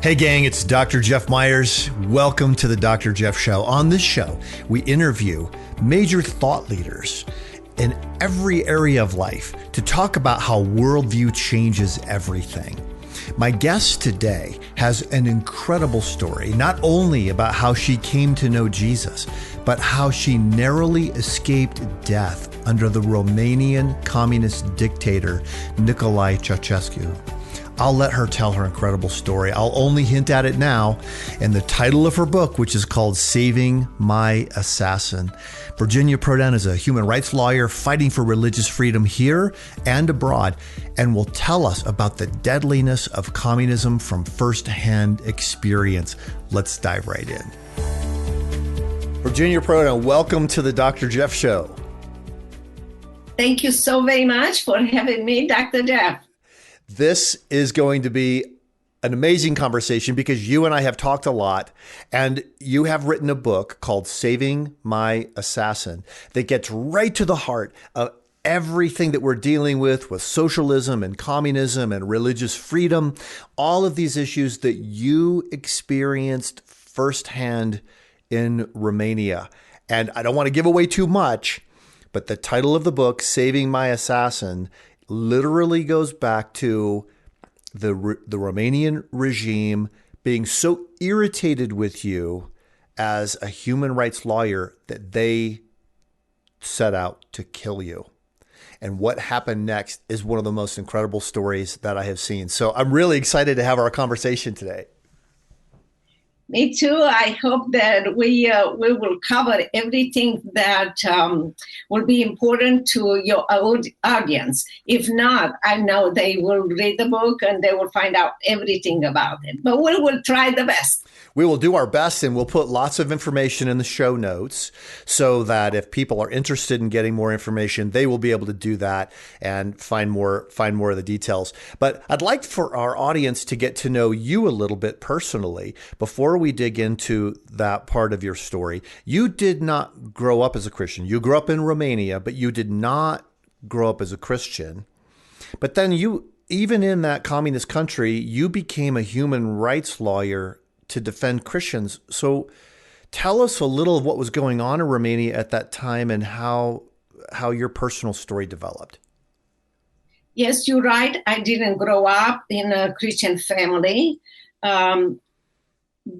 Hey gang, it's Dr. Jeff Myers. Welcome to the Dr. Jeff Show. On this show, we interview major thought leaders in every area of life to talk about how worldview changes everything. My guest today has an incredible story, not only about how she came to know Jesus, but how she narrowly escaped death under the Romanian communist dictator, Nicolae Ceaușescu. I'll let her tell her incredible story. I'll only hint at it now in the title of her book, which is called Saving My Assassin. Virginia Prodan is a human rights lawyer fighting for religious freedom here and abroad, and will tell us about the deadliness of communism from firsthand experience. Let's dive right in. Virginia Prodan, welcome to the Dr. Jeff Show. Thank you so very much for having me, Dr. Jeff. This is going to be an amazing conversation because you and I have talked a lot, and you have written a book called Saving My Assassin that gets right to the heart of everything that we're dealing with socialism and communism and religious freedom, all of these issues that you experienced firsthand in Romania. And I don't want to give away too much, but the title of the book, Saving My Assassin, literally goes back to the Romanian regime being so irritated with you as a human rights lawyer that they set out to kill you. And what happened next is one of the most incredible stories that I have seen. So I'm really excited to have our conversation today. Me too. I hope that we will cover everything that will be important to your audience. If not, I know they will read the book and they will find out everything about it. But we will try the best. We will do our best, and we'll put lots of information in the show notes so that if people are interested in getting more information, they will be able to do that and find more of the details. But I'd like for our audience to get to know you a little bit personally before we dig into that part of your story. You did not grow up as a Christian. You grew up in Romania, but you did not grow up as a Christian. But then even in that communist country, you became a human rights lawyer to defend Christians. So tell us a little of what was going on in Romania at that time and how your personal story developed. Yes, you're right. I didn't grow up in a Christian family.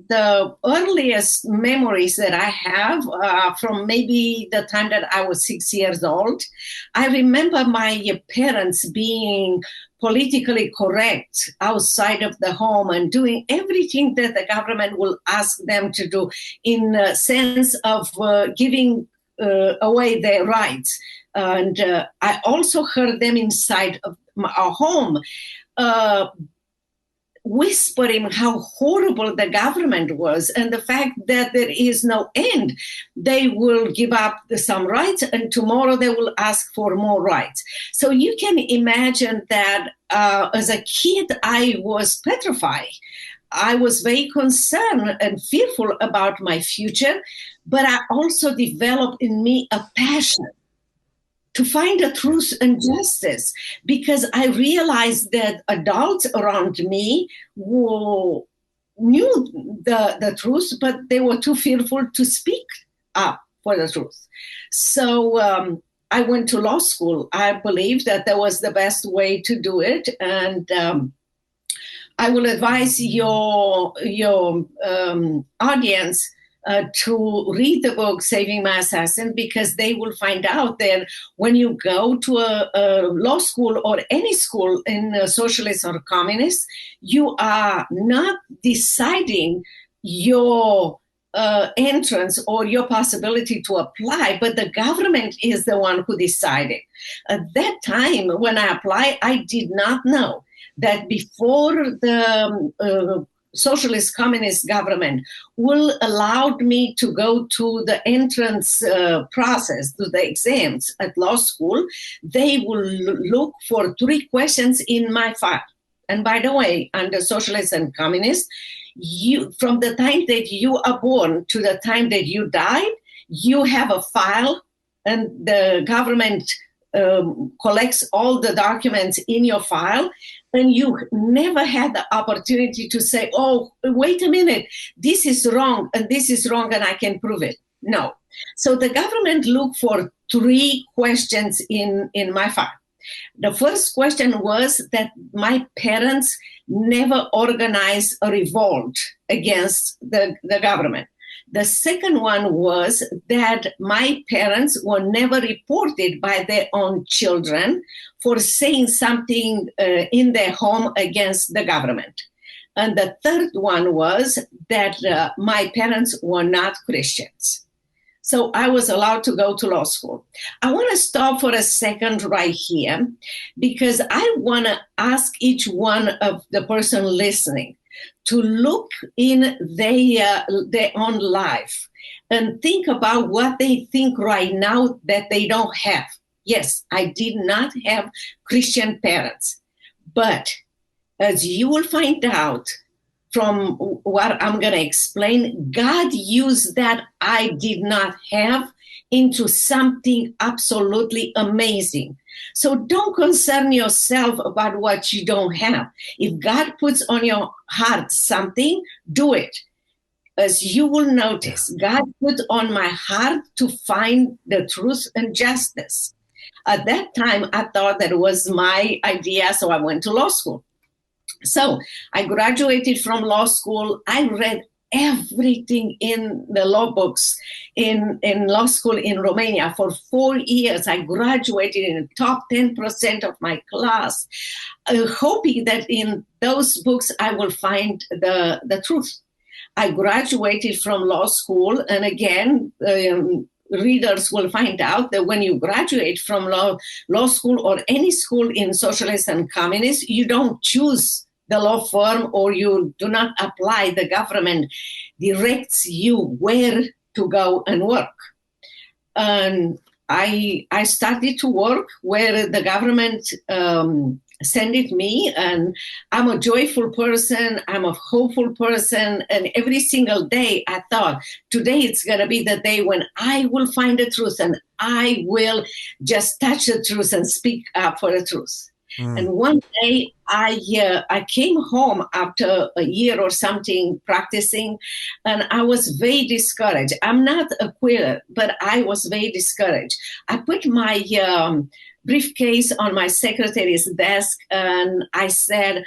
The earliest memories that I have from maybe the time that I was 6 years old, I remember my parents being politically correct outside of the home and doing everything that the government will ask them to do in a sense of giving away their rights. And I also heard them inside of our home whispering how horrible the government was and the fact that there is no end. They will give up some rights and tomorrow they will ask for more rights. So you can imagine that as a kid, I was petrified. I was very concerned and fearful about my future, but I also developed in me a passion to find the truth and justice, because I realized that adults around me knew the truth, but they were too fearful to speak up for the truth. So I went to law school. I believed that that was the best way to do it. And I will advise your audience to read the book Saving My Assassin, because they will find out that when you go to a law school or any school in socialist or communist, you are not deciding your entrance or your possibility to apply, but the government is the one who decided. At that time, when I applied, I did not know that before the socialist communist government will allow me to go to the entrance process, to the exams at law school, they will look for 3 questions in my file. And by the way, under socialist and communist, you, from the time that you are born to the time that you died, you have a file, and the government collects all the documents in your file, and you never had the opportunity to say, oh, wait a minute, this is wrong, and I can prove it. No. So the government looked for 3 questions in my file. The first question was that my parents never organized a revolt against the government. The second one was that my parents were never reported by their own children for saying something in their home against the government. And the third one was that my parents were not Christians. So I was allowed to go to law school. I want to stop for a second right here because I want to ask each one of the person listening to look in their own life and think about what they think right now that they don't have. Yes, I did not have Christian parents, but as you will find out from what I'm going to explain, God used that I did not have into something absolutely amazing. So don't concern yourself about what you don't have. If God puts on your heart something, do it. As you will notice, God put on my heart to find the truth and justice. At that time, I thought that it was my idea, so I went to law school. So I graduated from law school. I read everything in the law books in law school in Romania for 4 years. I graduated in the top 10% of my class, hoping that in those books I will find the truth. I graduated from law school, and again, readers will find out that when you graduate from law school or any school in socialist and communist, you don't choose the law firm or you do not apply. The government directs you where to go and work. And I started to work where the government sent me, and I'm a joyful person, I'm a hopeful person, and every single day I thought, today it's going to be the day when I will find the truth and I will just touch the truth and speak up for the truth. And one day I came home after a year or something practicing, and I was very discouraged. I'm not a quitter, but I was very discouraged. I put my briefcase on my secretary's desk, and I said,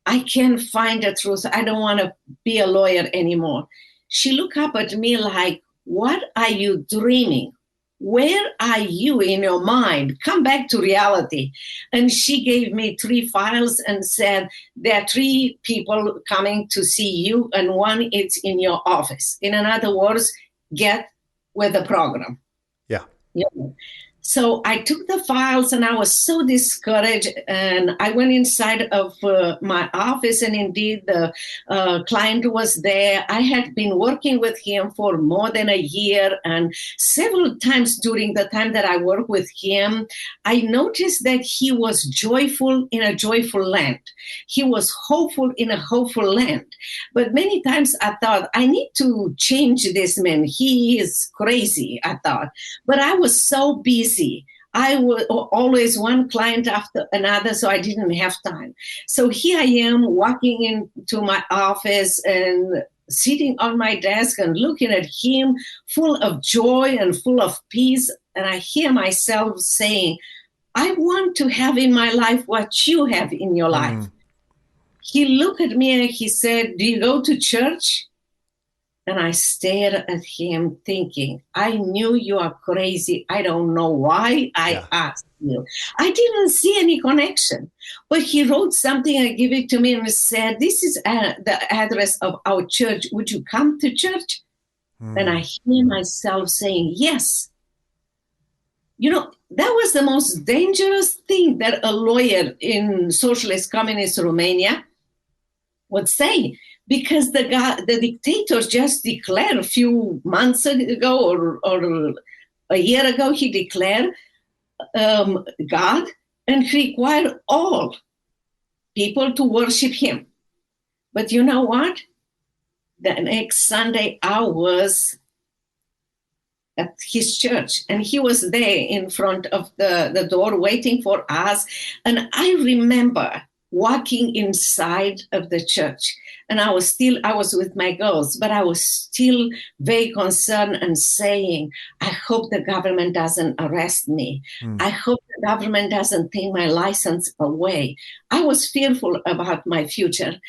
I can't find the truth. I don't want to be a lawyer anymore. She looked up at me like, what are you dreaming? Where are you in your mind? Come back to reality. And she gave me 3 files and said, there are 3 people coming to see you, and one is in your office. In other words, get with the program. Yeah. So I took the files, and I was so discouraged, and I went inside of my office, and indeed the client was there. I had been working with him for more than a year, and several times during the time that I worked with him, I noticed that he was joyful in a joyful land. He was hopeful in a hopeful land. But many times I thought, I need to change this man. He is crazy, I thought. But I was so busy. I was always one client after another, so I didn't have time. So here I am walking into my office and sitting on my desk and looking at him full of joy and full of peace. And I hear myself saying, I want to have in my life what you have in your life. He looked at me and he said, do you go to church? And I stared at him thinking, I knew you are crazy. I don't know why I asked you. I didn't see any connection. But he wrote something and gave it to me and said, this is the address of our church. Would you come to church? And I hear myself saying, yes. You know, that was the most dangerous thing that a lawyer in socialist communist Romania would say. Because the dictator just declared a few months ago or a year ago, he declared God, and he required all people to worship him. But you know what? The next Sunday I was at his church, and he was there in front of the door waiting for us. And I remember walking inside of the church, and I was with my girls, but I was still very concerned and saying, I hope the government doesn't arrest me. I hope the government doesn't take my license away. I was fearful about my future.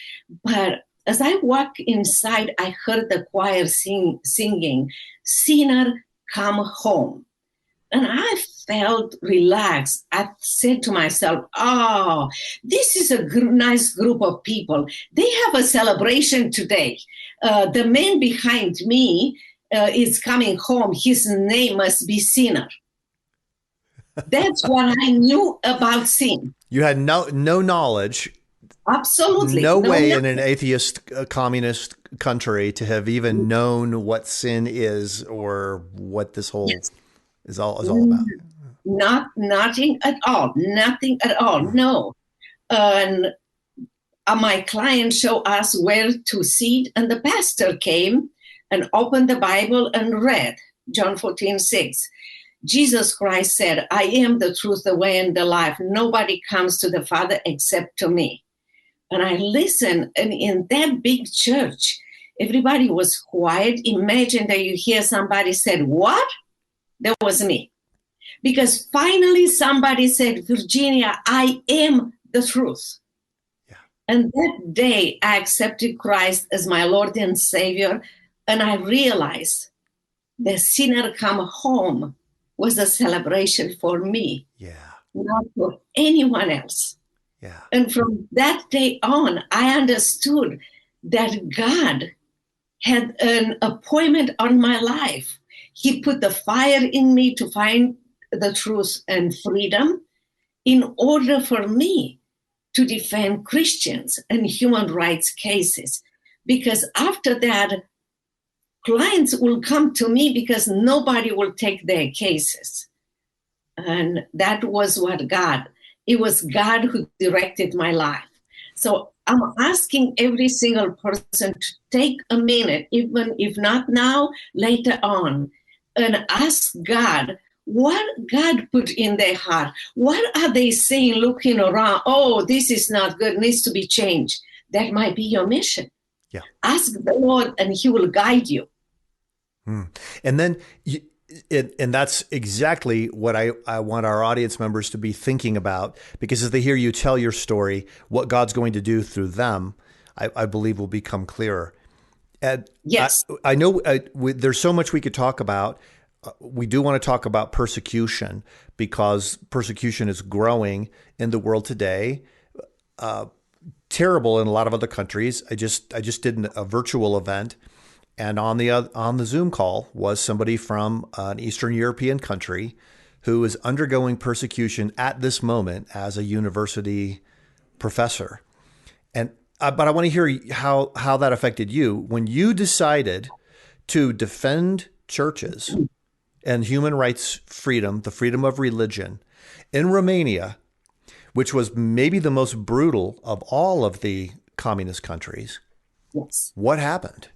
But as I walked inside, I heard the choir singing, "Sinner, come home." And I felt relaxed. I said to myself, oh, this is a nice group of people. They have a celebration today. The man behind me is coming home. His name must be Sinner. That's what I knew about sin. You had no knowledge. Absolutely. No way in an atheist, communist country to have even known what sin is or what this whole is all about. Nothing at all. Nothing at all. No. And my client showed us where to sit, and the pastor came and opened the Bible and read John 14:6. Jesus Christ said, I am the truth, the way, and the life. Nobody comes to the Father except to me. And I listened, and in that big church, everybody was quiet. Imagine that you hear somebody said, what? That was me. Because finally somebody said, Virginia, I am the truth. Yeah. And that day I accepted Christ as my Lord and Savior. And I realized the sinner come home was a celebration for me. Yeah. Not for anyone else. Yeah. And from that day on, I understood that God had an appointment on my life. He put the fire in me to find the truth and freedom in order for me to defend Christians and human rights cases. Because after that, clients will come to me because nobody will take their cases. And that was it was God who directed my life. So I'm asking every single person to take a minute, even if not now, later on, and ask God what God put in their heart. What are they saying, looking around? Oh, this is not good, needs to be changed. That might be your mission. Yeah. Ask the Lord and he will guide you. And then, and that's exactly what I want our audience members to be thinking about, because as they hear you tell your story, what God's going to do through them, I believe will become clearer. And yes, I know there's so much we could talk about. We do want to talk about persecution, because persecution is growing in the world today. Terrible in a lot of other countries. I just did a virtual event, and on the Zoom call was somebody from an Eastern European country who is undergoing persecution at this moment as a university professor. And but I want to hear how that affected you when you decided to defend churches and human rights freedom, the freedom of religion in Romania, which was maybe the most brutal of all of the communist countries. Yes. What happened?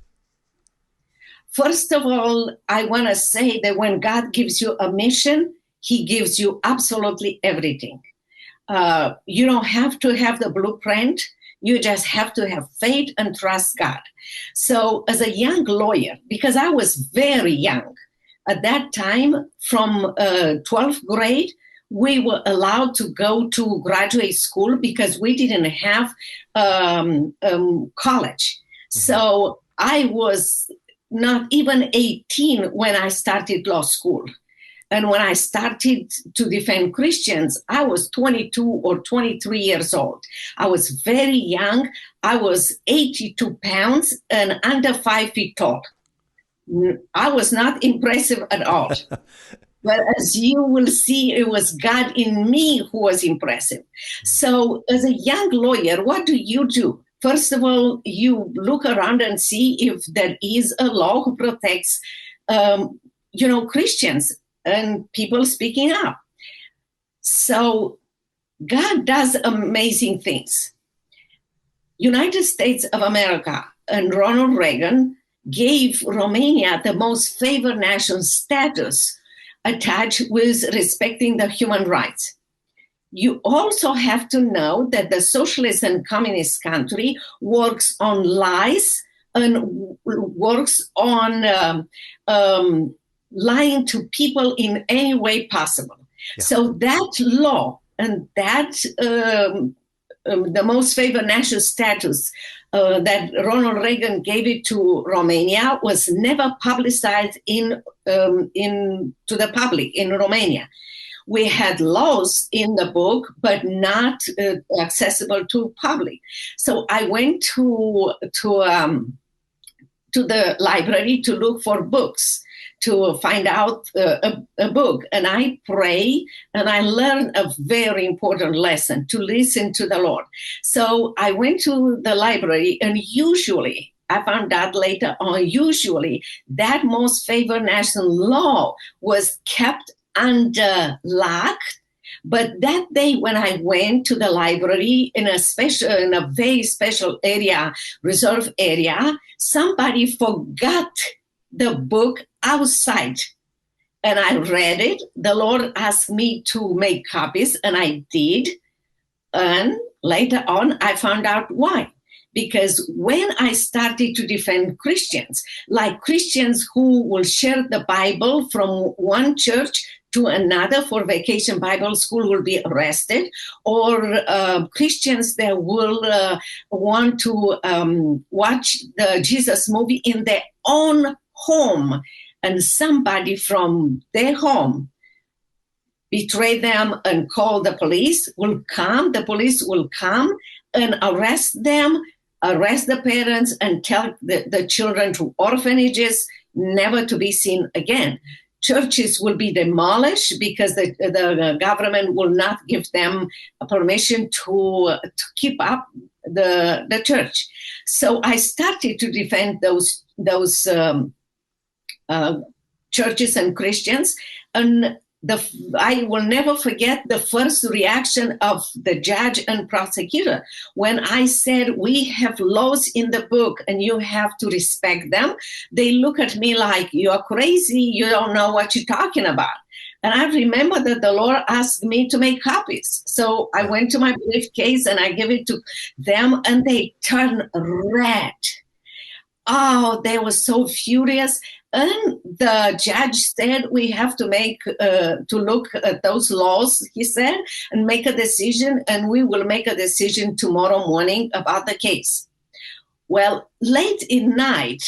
First of all, I want to say that when God gives you a mission, he gives you absolutely everything. You don't have to have the blueprint. You just have to have faith and trust God. So as a young lawyer, because I was very young, at that time, from 12th grade, we were allowed to go to graduate school because we didn't have college. Mm-hmm. So I was not even 18 when I started law school. And when I started to defend Christians, I was 22 or 23 years old. I was very young. I was 82 pounds and under 5 feet tall. I was not impressive at all. But as you will see, it was God in me who was impressive. So as a young lawyer, what do? First of all, you look around and see if there is a law who protects, Christians and people speaking up. So God does amazing things. United States of America and Ronald Reagan gave Romania the most favored nation status attached with respecting the human rights. You also have to know that the socialist and communist country works on lies and works on lying to people in any way possible. Yeah. So that law and that the most favored nation status that Ronald Reagan gave it to Romania was never publicized to the public in Romania. We had laws in the book, but not accessible to public. So I went to the library to look for books, to find out a book. And I pray, and I learned a very important lesson, to listen to the Lord. So I went to the library, and usually, I found out later on, usually that most favored nation law was kept under lock. But that day when I went to the library in a very special area, reserve area, somebody forgot the book outside. And I read it. The Lord asked me to make copies, and I did. And later on, I found out why. Because when I started to defend Christians, like Christians who will share the Bible from one church to another for vacation Bible school will be arrested, or Christians that will want to watch the Jesus movie in their own home, and somebody from their home betray them and call the police, the police will come and arrest them, arrest the parents, and tell the children to orphanages, never to be seen again. Churches will be demolished because the government will not give them permission to keep up the church. So I started to defend those churches and Christians, and I will never forget the first reaction of the judge and prosecutor when I said, we have laws in the book and you have to respect them. They look at me like, you're crazy, you don't know what you're talking about. And I remember that the Lord asked me to make copies. So I went to my briefcase and I gave it to them, and they turned red. Oh, they were so furious. And the judge said, we have to look at those laws, he said, and make a decision, and we will make a decision tomorrow morning about the case. Well, late in night,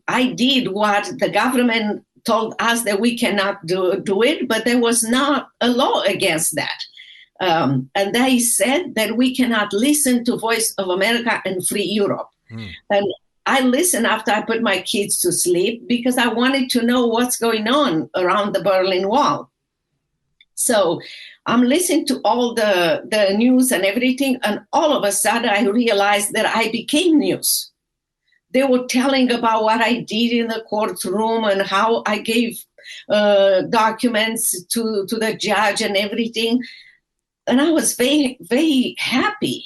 I did what the government told us that we cannot do it, but there was not a law against that. And they said that we cannot listen to Voice of America and Free Europe. And I listened after I put my kids to sleep because I wanted to know what's going on around the Berlin Wall. So I'm listening to all the news and everything, and all of a sudden I realized that I became news. They were telling about what I did in the courtroom and how I gave documents to the judge and everything. And I was very, very happy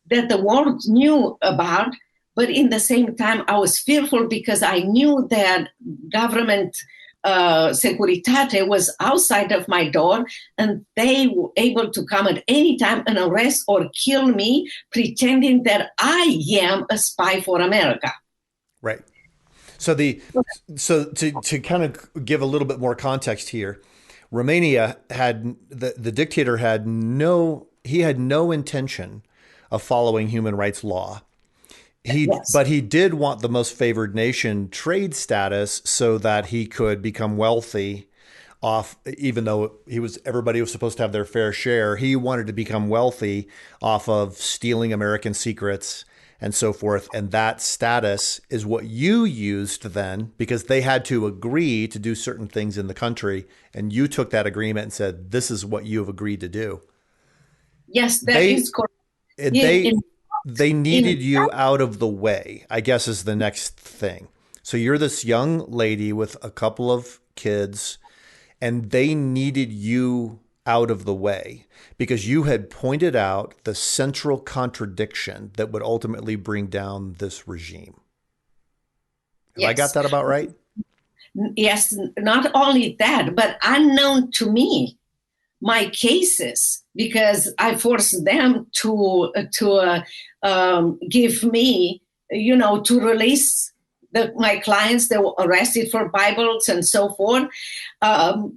that the world knew about. But in the same time, I was fearful because I knew that government Securitate was outside of my door, and they were able to come at any time and arrest or kill me, pretending that I am a spy for America. Right. So to kind of give a little bit more context here, Romania had the dictator had no intention of following human rights law. But he did want the most favored nation trade status so that he could become wealthy off, even though everybody was supposed to have their fair share. He wanted to become wealthy off of stealing American secrets and so forth. And that status is what you used then, because they had to agree to do certain things in the country. And you took that agreement and said, this is what you have agreed to do. Yes, that is correct. They needed you out of the way, I guess, is the next thing. So you're this young lady with a couple of kids, and they needed you out of the way because you had pointed out the central contradiction that would ultimately bring down this regime. Have I got that about right? Yes, not only that, but unknown to me, my cases, because I forced them to give me, to release my clients that were arrested for Bibles and so forth.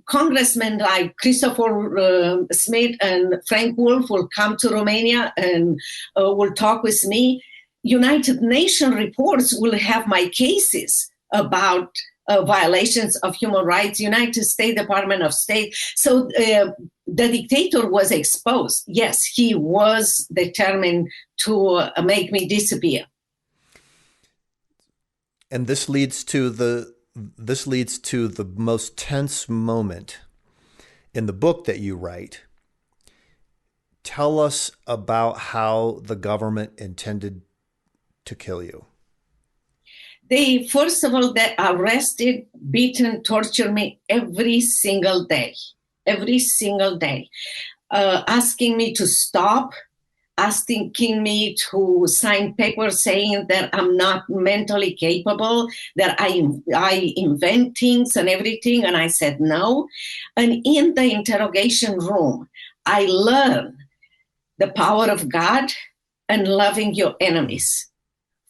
Congressmen like Christopher Smith and Frank Wolf will come to Romania and will talk with me. United Nations reports will have my cases about violations of human rights, United States Department of State. So the dictator was exposed. Yes, he was determined to make me disappear. And this leads to the most tense moment in the book that you write. Tell us about how the government intended to kill you. They, first of all, they arrested, beaten, tortured me every single day, asking me to stop, asking me to sign papers saying that I'm not mentally capable, that I invent things and everything. And I said no. And in the interrogation room, I learned the power of God and loving your enemies.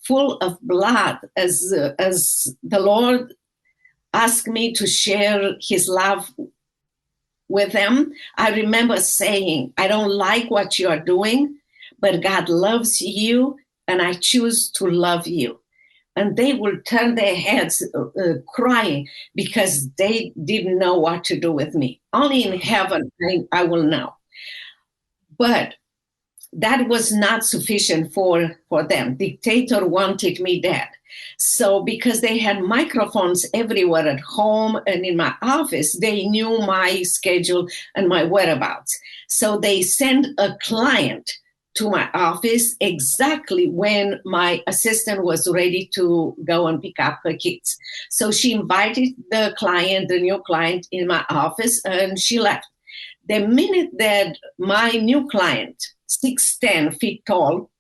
Full of blood, as the Lord asked me to share his love with them. I remember saying, I don't like what you are doing, but God loves you, and I choose to love you. And they will turn their heads crying because they didn't know what to do with me. Only in heaven I will know. But that was not sufficient for them. Dictator wanted me dead. So because they had microphones everywhere at home and in my office, they knew my schedule and my whereabouts. So they sent a client to my office exactly when my assistant was ready to go and pick up her kids. So she invited the new client in my office, and she left. The minute that my new client, 6'10" feet tall,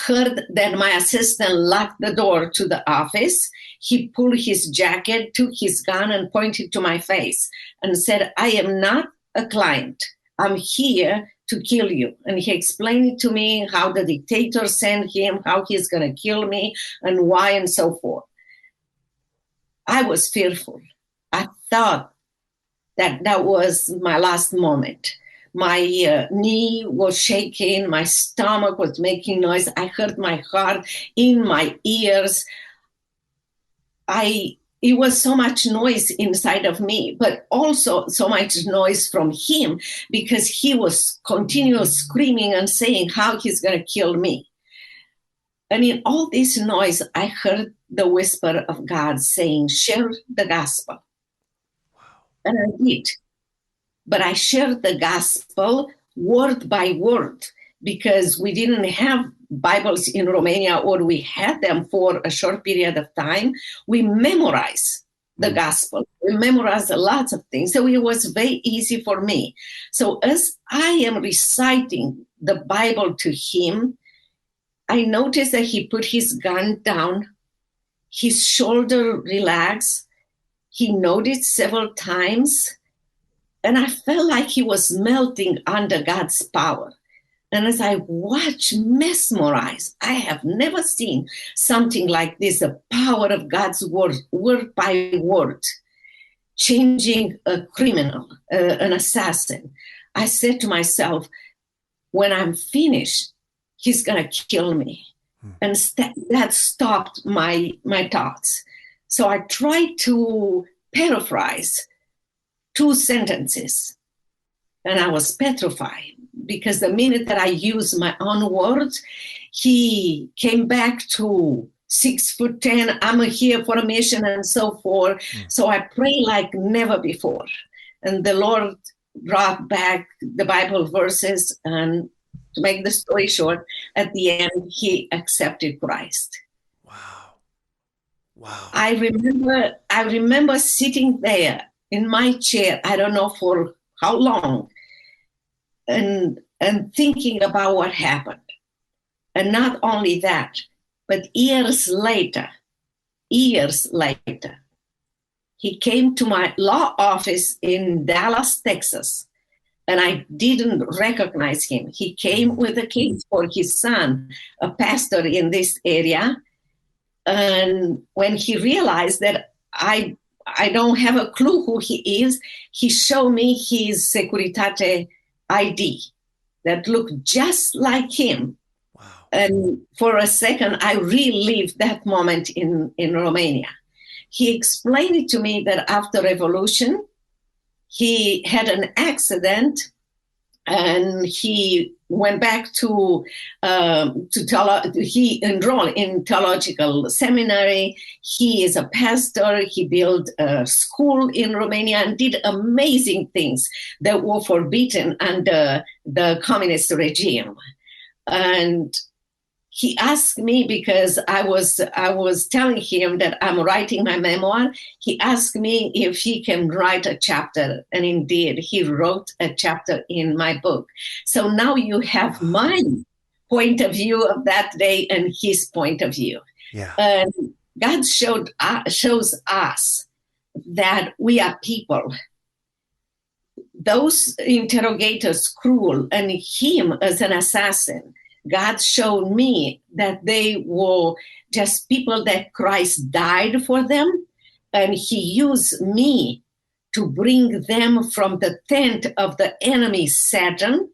heard that my assistant locked the door to the office, he pulled his jacket, took his gun, and pointed to my face and said, I am not a client. I'm here to kill you. And he explained it to me, how the dictator sent him, how he's going to kill me, and why, and so forth. I was fearful. I thought that was my last moment. My knee was shaking, my stomach was making noise. I heard my heart in my ears. It was so much noise inside of me, but also so much noise from him, because he was continually screaming and saying how he's going to kill me. And in all this noise, I heard the whisper of God saying, share the gospel. Wow. And I did. But I shared the gospel word by word, because we didn't have Bibles in Romania, or we had them for a short period of time. We memorized the gospel. We memorized lots of things. So it was very easy for me. So as I am reciting the Bible to him, I noticed that he put his gun down, his shoulder relaxed. He nodded several times, and I felt like he was melting under God's power. And as I watched, mesmerized, I have never seen something like this, the power of God's word by word, changing a criminal, an assassin. I said to myself, when I'm finished, he's going to kill me. And that stopped my thoughts. So I tried to paraphrase 2 sentences, and I was petrified, because the minute that I used my own words, he came back to 6'10", I'm here for a mission, and so forth. So I prayed like never before. And the Lord brought back the Bible verses, and to make the story short, at the end, he accepted Christ. Wow. I remember sitting there in my chair, I don't know for how long, and thinking about what happened. And not only that, but years later, years later, he came to my law office in Dallas, Texas, and I didn't recognize him. He came with a case for his son, a pastor in this area. And when he realized that I don't have a clue who he is, he showed me his Securitate ID that looked just like him. Wow. And for a second, I relived that moment in Romania. He explained it to me that after revolution, he had an accident and he went back to he enrolled in theological seminary. He is a pastor. He built a school in Romania and did amazing things that were forbidden under the communist regime. And he asked me, because I was telling him that I'm writing my memoir. He asked me if he can write a chapter, and indeed, he wrote a chapter in my book. So now you have my point of view of that day and his point of view. Yeah. And God shows us that we are people. Those interrogators, cruel, and him as an assassin, God showed me that they were just people that Christ died for them, and he used me to bring them from the tent of the enemy, Satan,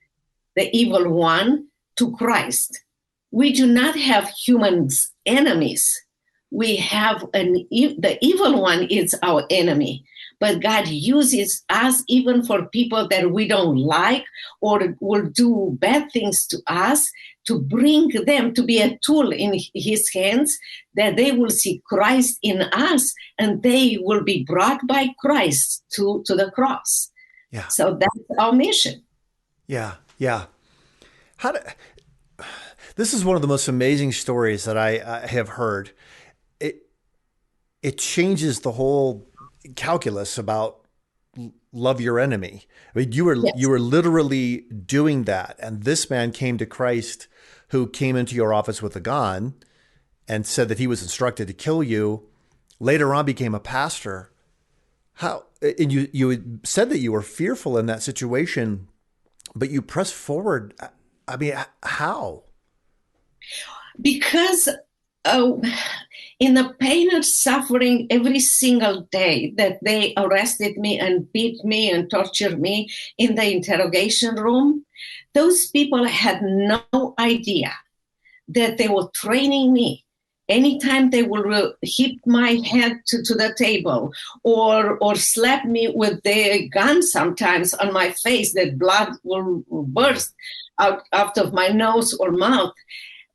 the evil one, to Christ. We do not have humans enemies. We have the evil one is our enemy. But God uses us even for people that we don't like or will do bad things to us, to bring them to be a tool in his hands, that they will see Christ in us and they will be brought by Christ to the cross. Yeah. So that's our mission. Yeah. Yeah. This is one of the most amazing stories that I have heard. It changes the whole calculus about love your enemy. I mean, you were literally doing that. And this man came to Christ, who came into your office with a gun and said that he was instructed to kill you, later on became a pastor. How, and you said that you were fearful in that situation, but you pressed forward. I mean, how? Because in the pain and suffering every single day that they arrested me and beat me and tortured me in the interrogation room, those people had no idea that they were training me. Anytime they will hit my head to the table or slap me with their gun sometimes on my face, that blood will burst out of my nose or mouth,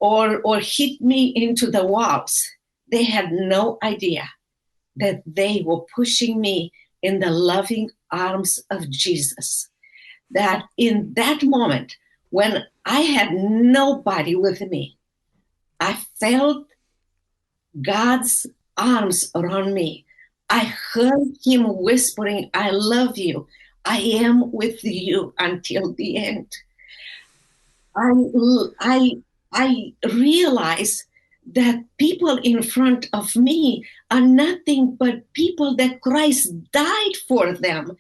or hit me into the walls. They had no idea that they were pushing me in the loving arms of Jesus. That in that moment, when I had nobody with me, I felt God's arms around me. I heard him whispering, I love you. I am with you until the end. I realized that people in front of me are nothing but people that Christ died for them.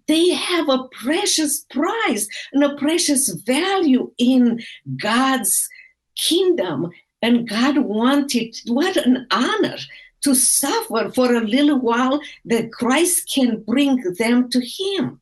They have a precious price and a precious value in God's kingdom. And God wanted, what an honor, to suffer for a little while that Christ can bring them to him.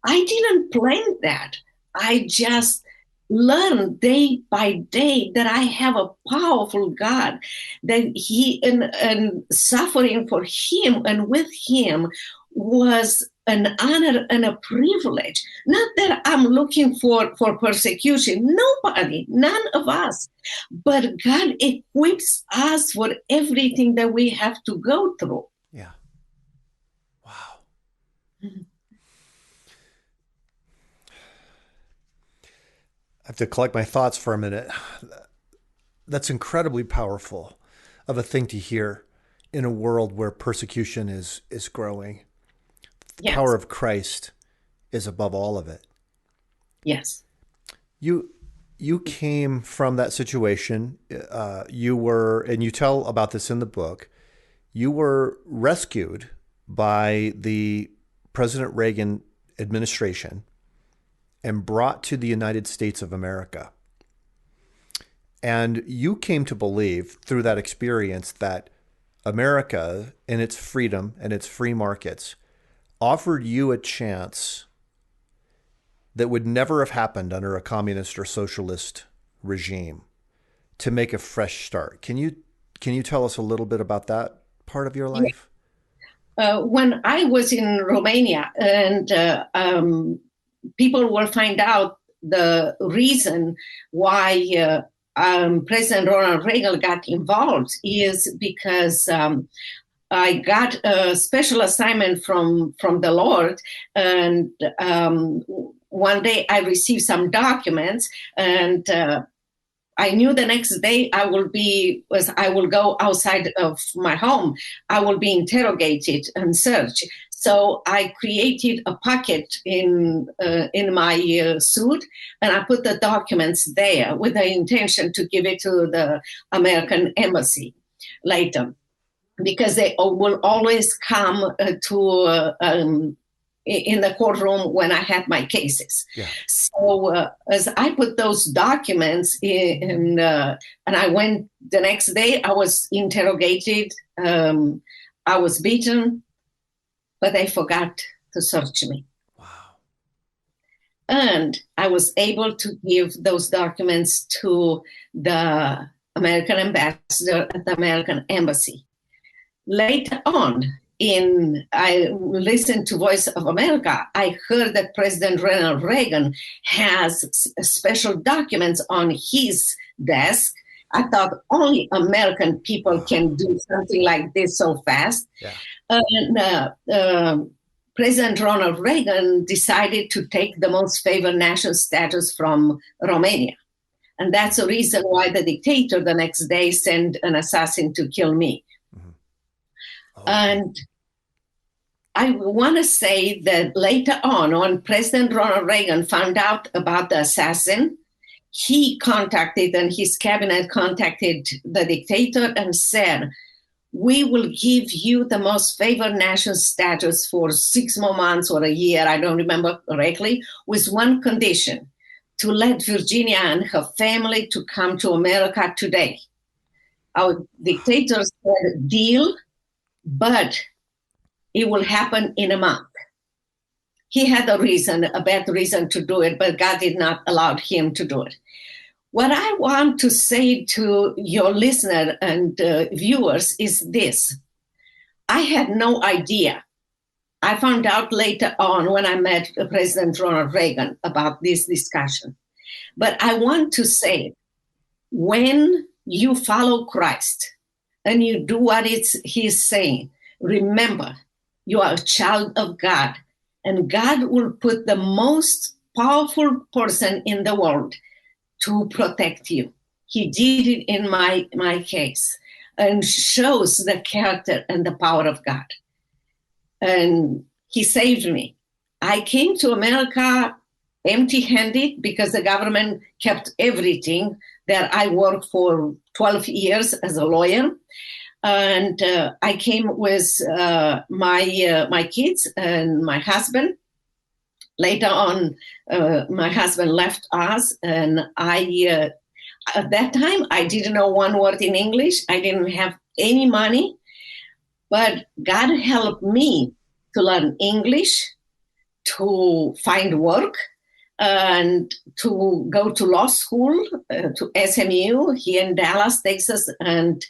I didn't plan that. I just learned day by day that I have a powerful God, that he and suffering for him and with him was an honor and a privilege. Not that I'm looking for persecution. Nobody, none of us. But God equips us for everything that we have to go through. Yeah. Wow. Mm-hmm. I have to collect my thoughts for a minute. That's incredibly powerful of a thing to hear in a world where persecution is growing. The power of Christ is above all of it. Yes. You came from that situation. You were, and you tell about this in the book, you were rescued by the President Reagan administration and brought to the United States of America. And you came to believe through that experience that America, in its freedom and its free markets, offered you a chance that would never have happened under a communist or socialist regime to make a fresh start. Can you tell us a little bit about that part of your life? When I was in Romania and people will find out the reason why President Ronald Reagan got involved is because I got a special assignment from the Lord, and one day I received some documents, and I knew the next day I will go outside of my home. I will be interrogated and searched. So I created a pocket in my suit, and I put the documents there with the intention to give it to the American embassy later, because they will always come in the courtroom when I had my cases. Yeah. So as I put those documents in, and I went the next day, I was interrogated, I was beaten, but they forgot to search me. Wow. And I was able to give those documents to the American ambassador at the American embassy. Later on, I listened to Voice of America, I heard that President Ronald Reagan has special documents on his desk. I thought only American people can do something like this so fast. Yeah. And President Ronald Reagan decided to take the most favored nation status from Romania. And that's the reason why the dictator the next day sent an assassin to kill me. Mm-hmm. Oh. And I want to say that later on, when President Ronald Reagan found out about the assassin, he contacted, and his cabinet contacted the dictator and said, we will give you the most favored nation status for 6 more months or a year, I don't remember correctly, with one condition, to let Virginia and her family to come to America today. Our dictator said, deal, but it will happen in a month. He had a bad reason to do it, but God did not allow him to do it. What I want to say to your listener and viewers is this. I had no idea. I found out later on when I met President Ronald Reagan about this discussion. But I want to say, when you follow Christ and you do what he's saying, remember, you are a child of God, and God will put the most powerful person in the world to protect you. He did it in my case, and shows the character and the power of God. And he saved me. I came to America empty-handed because the government kept everything that I worked for 12 years as a lawyer. And I came with my kids and my husband. Later on, my husband left us, and at that time, I didn't know one word in English. I didn't have any money, but God helped me to learn English, to find work, and to go to law school, to SMU here in Dallas, Texas, and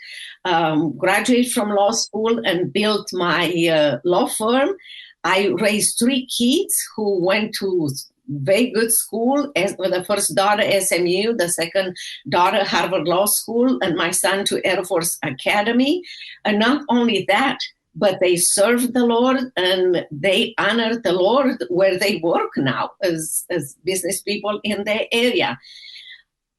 graduate from law school and built my law firm. I raised 3 kids who went to very good school. The first daughter, SMU, the second daughter, Harvard Law School, and my son to Air Force Academy. And not only that, but they served the Lord and they honored the Lord where they work now as business people in their area.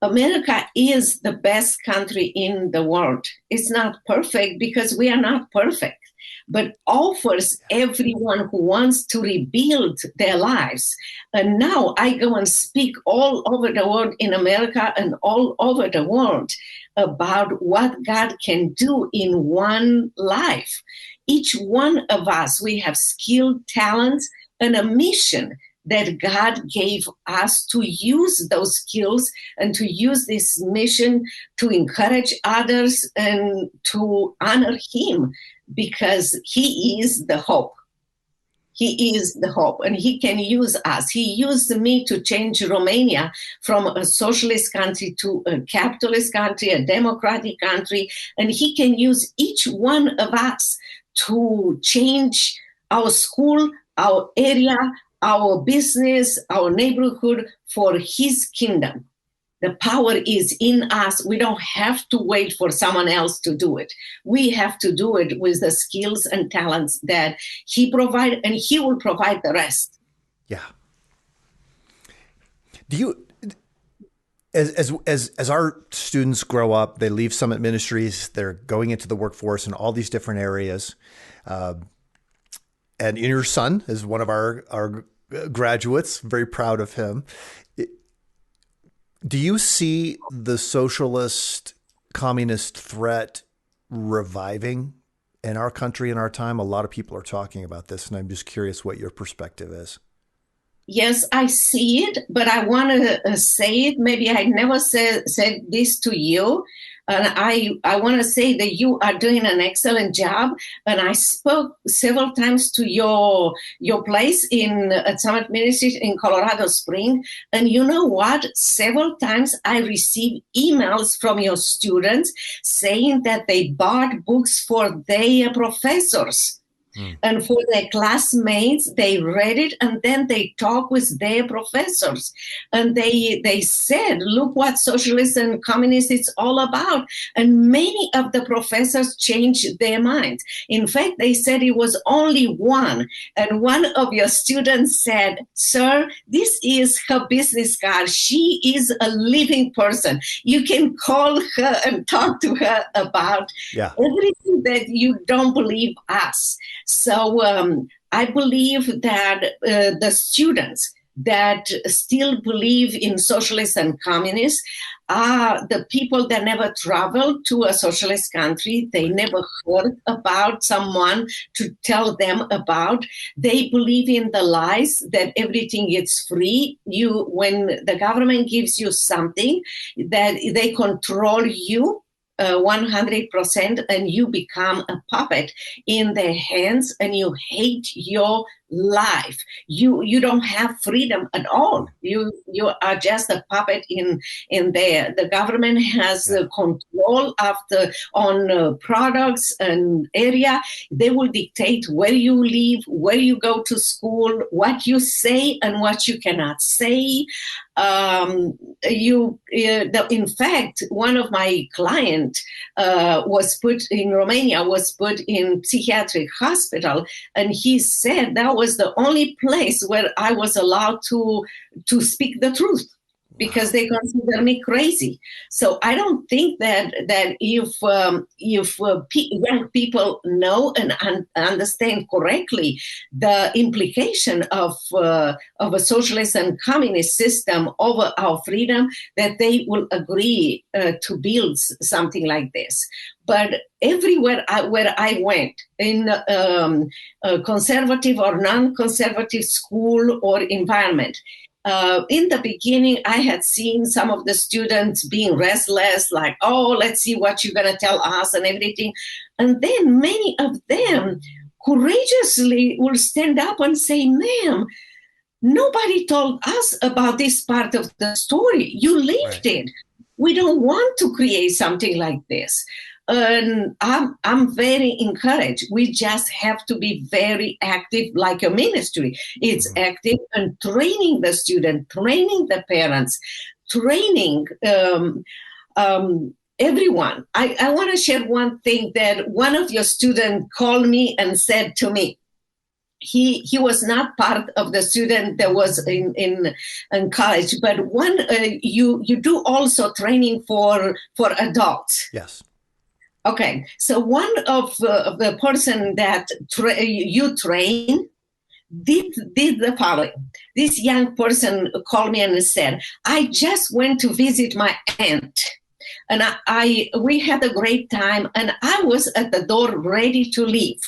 America is the best country in the world. It's not perfect because we are not perfect, but offers everyone who wants to rebuild their lives. And now I go and speak all over the world in America and all over the world. about what God can do in one life. Each one of us, we have skill, talents, and a mission that God gave us to use those skills and to use this mission to encourage others and to honor Him, because He is the hope. He is the hope, and He can use us. He used me to change Romania from a socialist country to a capitalist country, a democratic country, and He can use each one of us to change our school, our area, our business, our neighborhood for His kingdom. The power is in us. We don't have to wait for someone else to do it. We have to do it with the skills and talents that He provides, and He will provide the rest. Yeah. Do you, as our students grow up, they leave Summit Ministries, they're going into the workforce in all these different areas. And your son is one of our graduates, very proud of him. Do you see the socialist communist threat reviving in our country in our time? A lot of people are talking about this, and I'm just curious what your perspective is. Yes, I see it, but I want to say it. Maybe I never said this to you. And I want to say that you are doing an excellent job. And I spoke several times to your place at Summit Ministries in Colorado Springs. And you know what? Several times I received emails from your students saying that they bought books for their professors. And for their classmates, they read it, and then they talk with their professors. And they said, look what socialists and communists is all about. And many of the professors changed their minds. In fact, they said it was only one. And one of your students said, sir, this is her business card. She is a living person. You can call her and talk to her about everything that you don't believe us. So I believe that the students that still believe in socialists and communists are the people that never traveled to a socialist country. They never heard about someone to tell them about. They believe in the lies that everything is free. When the government gives you something, that they control you 100%, and you become a puppet in their hands, and you hate your life. You don't have freedom at all. You are just a puppet in there. The government has control on products and area. They will dictate where you live, where you go to school, what you say and what you cannot say. In fact, one of my clients was put in Romania, was put in psychiatric hospital, and he said that was the only place where I was allowed to speak the truth, because they consider me crazy. So I don't think that if young people know and understand correctly the implication of a socialist and communist system over our freedom, that they will agree to build something like this. But everywhere where I went, in a conservative or non-conservative school or environment, in the beginning, I had seen some of the students being restless, like, oh, let's see what you're going to tell us and everything. And then many of them courageously will stand up and say, ma'am, nobody told us about this part of the story. You lived it. We don't want to create something like this. And I'm very encouraged. We just have to be very active, like a ministry. It's active and training the student, training the parents, training everyone. I want to share one thing that one of your students called me and said to me. He was not part of the student that was in college, but you do also training for adults. Yes. Okay, so one of the person that you train did the following. This young person called me and said, I just went to visit my aunt, And we had a great time, and I was at the door ready to leave.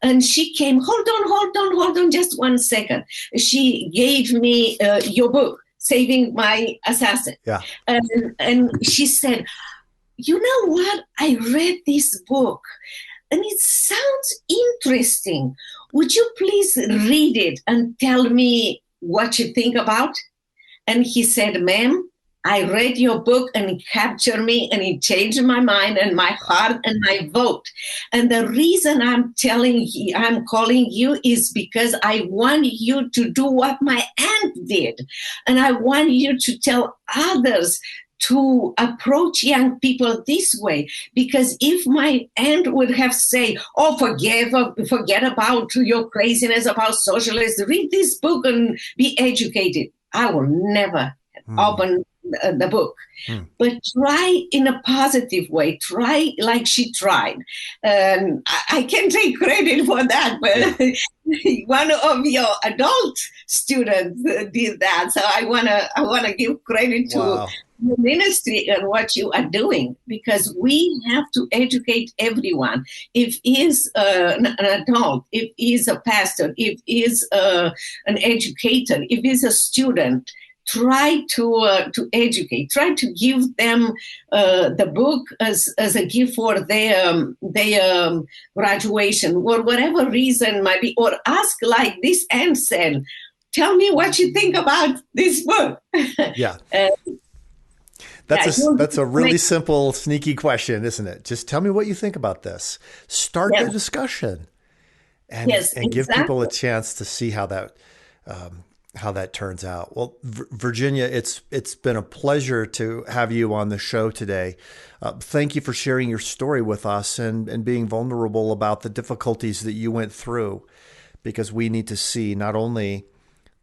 And she came, hold on, just 1 second. She gave me your book, Saving My Assassin. Yeah. And she said, you know what? I read this book, and it sounds interesting. Would you please read it and tell me what you think about? And he said, ma'am, I read your book and it captured me and it changed my mind and my heart and my vote. And the reason I'm calling you is because I want you to do what my aunt did. And I want you to tell others to approach young people this way, because if my aunt would have said, oh, forget about your craziness about socialists, read this book and be educated, I will never open the book. But try in a positive way, try like she tried. I can take credit for that, but one of your adult students did that. So I wanna give credit to the ministry and what you are doing, because we have to educate everyone. If he's an adult, if he's a pastor, if he's an educator, if he's a student, try to educate, try to give them the book as a gift for their graduation, or whatever reason might be, or ask like this aunt said, tell me what you think about this book. Yeah. That's a really simple, sneaky question, isn't it? Just tell me what you think about this. Start the discussion, and give people a chance to see how that turns out. Well, Virginia, it's been a pleasure to have you on the show today. Thank you for sharing your story with us and being vulnerable about the difficulties that you went through, because we need to see not only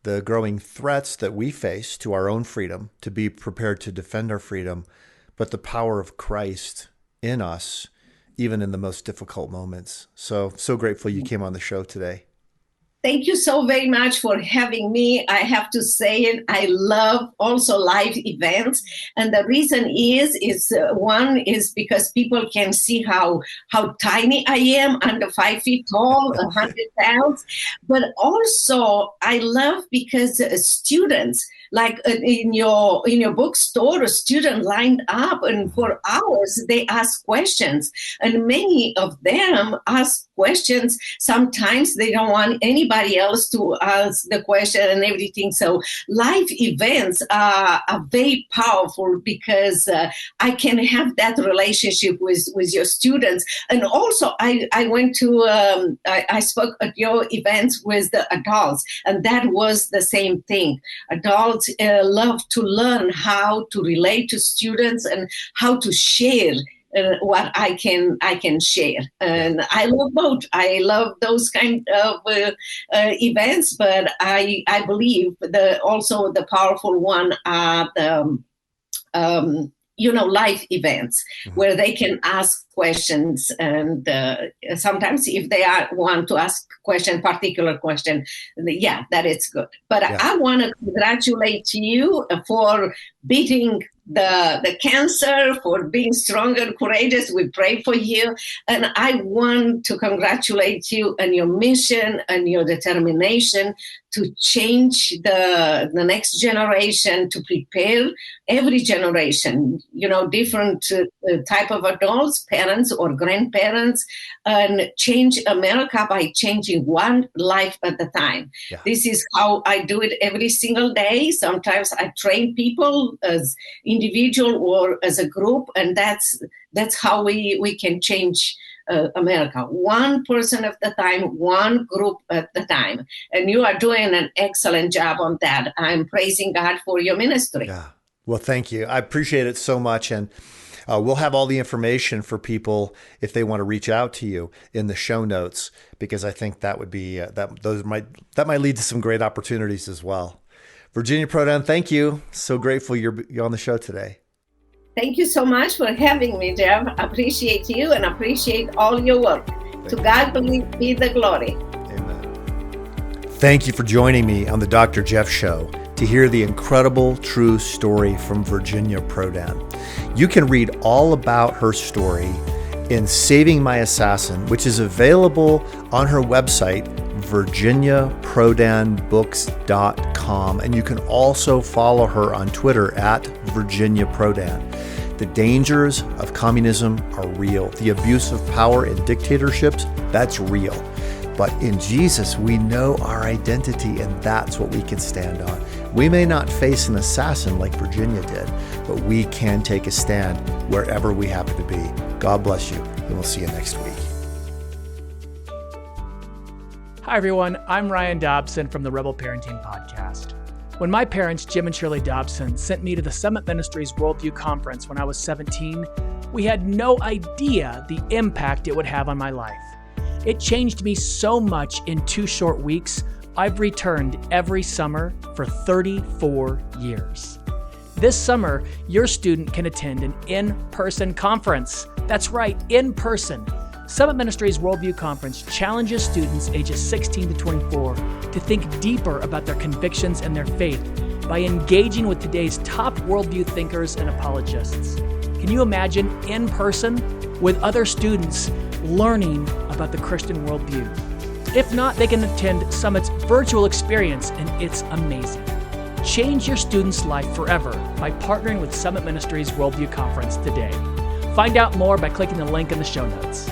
the growing threats that we face to our own freedom, to be prepared to defend our freedom, but the power of Christ in us, even in the most difficult moments. So grateful you came on the show today. Thank you so very much for having me. I have to say it. I love also live events. And the reason is one is because people can see how tiny I am, under 5 feet tall, 100 pounds. But also I love because students, like in your bookstore, a student lined up and for hours they ask questions, and many of them ask questions. Sometimes they don't want anybody else to ask the question and everything. So live events are very powerful, because I can have that relationship with your students. And also I went to, I spoke at your events with the adults, and that was the same thing. Adults love to learn how to relate to students and how to share what I can share. And I love both. I love those kind of events, but I believe also the powerful one are the live events, where they can ask questions, and sometimes if they want to ask particular question, that is good. But I want to congratulate you for beating the cancer, for being strong and courageous. We pray for you. And I want to congratulate you on your mission and your determination to change the next generation, to prepare every generation, different type of adults, parents or grandparents, and change America by changing one life at a time. Yeah. This is how I do it every single day. Sometimes I train people as individual or as a group, and that's how we can change America, one person at a time, one group at a time. And you are doing an excellent job on that. I'm praising God for your ministry. Yeah. Well, thank you. I appreciate it so much. And we'll have all the information for people if they want to reach out to you in the show notes, because I think that would be that might lead to some great opportunities as well. Virginia Prodan, thank you. So grateful you're on the show today. Thank you so much for having me, Jeff. I appreciate you and appreciate all your work. To God be the glory. Amen. Thank you for joining me on the Dr. Jeff Show to hear the incredible true story from Virginia Prodan. You can read all about her story in Saving My Assassin, which is available on her website, virginiaprodanbooks.com. And you can also follow her on Twitter at Virginia Prodan. The dangers of communism are real. The abuse of power in dictatorships, that's real. But in Jesus, we know our identity, and that's what we can stand on. We may not face an assassin like Virginia did, but we can take a stand wherever we happen to be. God bless you, and we'll see you next week. Hi, everyone. I'm Ryan Dobson from the Rebel Parenting Podcast. When my parents, Jim and Shirley Dobson, sent me to the Summit Ministries Worldview Conference when I was 17, we had no idea the impact it would have on my life. It changed me so much in 2 short weeks, I've returned every summer for 34 years. This summer, your student can attend an in-person conference. That's right, in person. Summit Ministries Worldview Conference challenges students ages 16 to 24 to think deeper about their convictions and their faith by engaging with today's top worldview thinkers and apologists. Can you imagine in person with other students learning about the Christian worldview? If not, they can attend Summit's virtual experience, and it's amazing. Change your student's life forever by partnering with Summit Ministries Worldview Conference today. Find out more by clicking the link in the show notes.